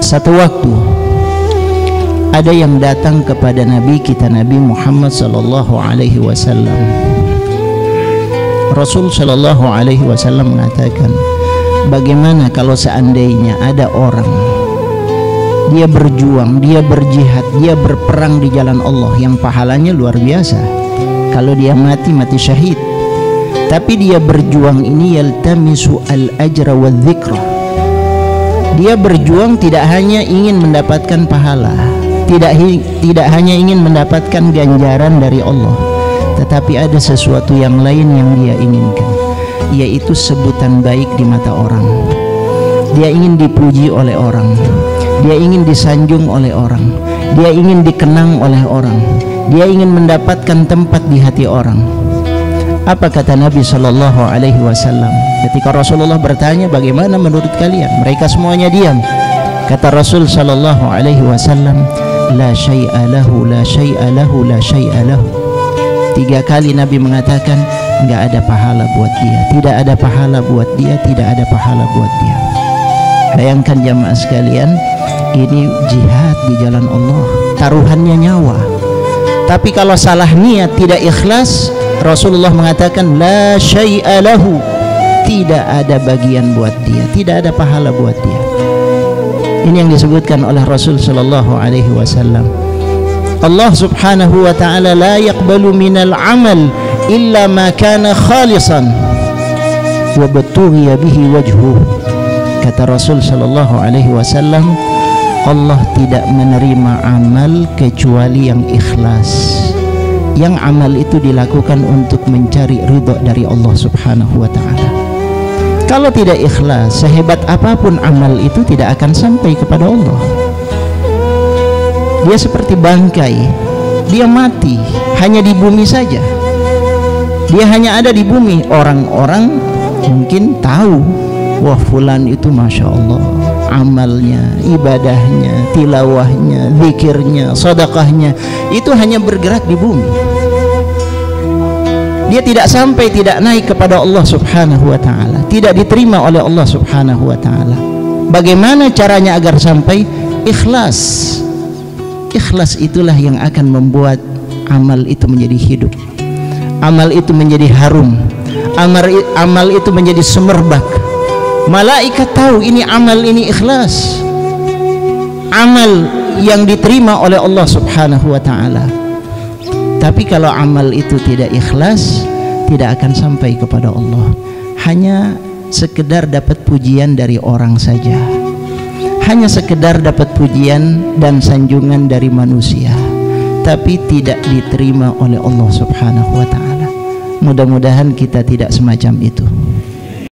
Satu waktu ada yang datang kepada Nabi kita, Nabi Muhammad sallallahu alaihi wasallam. Rasul sallallahu alaihi wasallam mengatakan, bagaimana kalau seandainya ada orang dia berjuang, dia berjihad, dia berperang di jalan Allah yang pahalanya luar biasa. Kalau dia mati syahid, tapi dia berjuang ini yaltamisu al-ajra wa dzikra. Dia berjuang tidak hanya ingin mendapatkan pahala, tidak hanya ingin mendapatkan ganjaran dari Allah, tetapi ada sesuatu yang lain yang dia inginkan, yaitu sebutan baik di mata orang. Dia ingin dipuji oleh orang, dia ingin disanjung oleh orang, dia ingin dikenang oleh orang, dia ingin mendapatkan tempat di hati orang. Apa kata Nabi sallallahu alaihi wasallam ketika Rasulullah bertanya, bagaimana menurut kalian? Mereka semuanya diam. Kata Rasul sallallahu alaihi wasallam, la syai'a lahu, la syai'a lahu, la syai'a lahu. 3 kali Nabi mengatakan, enggak ada pahala buat dia, tidak ada pahala buat dia, tidak ada pahala buat dia. Bayangkan jamaah sekalian, ini jihad di jalan Allah, taruhannya nyawa. Tapi kalau salah niat, tidak ikhlas, Rasulullah mengatakan la syai'a lahu, tidak ada bagian buat dia, tidak ada pahala buat dia. Ini yang disebutkan oleh Rasul sallallahu alaihi wasallam. Allah subhanahu wa ta'ala la yaqbalu minal amal illa ma kana khalisan wa batughiya bihi wajhuh. Kata Rasul sallallahu alaihi wasallam, Allah tidak menerima amal kecuali yang ikhlas, yang amal itu dilakukan untuk mencari ridha dari Allah subhanahu wa ta'ala. Kalau tidak ikhlas, sehebat apapun amal itu tidak akan sampai kepada Allah. Dia seperti bangkai, dia mati hanya di bumi saja, dia hanya ada di bumi. Orang-orang mungkin tahu, wah fulan itu masya Allah, amalnya, ibadahnya, tilawahnya, zikirnya, sedekahnya itu hanya bergerak di bumi. Dia tidak sampai, tidak naik kepada Allah subhanahu wa ta'ala, tidak diterima oleh Allah subhanahu wa ta'ala. Bagaimana caranya agar sampai? Ikhlas. Ikhlas itulah yang akan membuat amal itu menjadi hidup, amal itu menjadi harum, amal itu menjadi semerbak. Malaikat tahu ini amal ini ikhlas, amal yang diterima oleh Allah subhanahu wa ta'ala. Tapi kalau amal itu tidak ikhlas, tidak akan sampai kepada Allah. Hanya sekedar dapat pujian dari orang saja, hanya sekedar dapat pujian dan sanjungan dari manusia, tapi tidak diterima oleh Allah subhanahu wa ta'ala. Mudah-mudahan kita tidak semacam itu.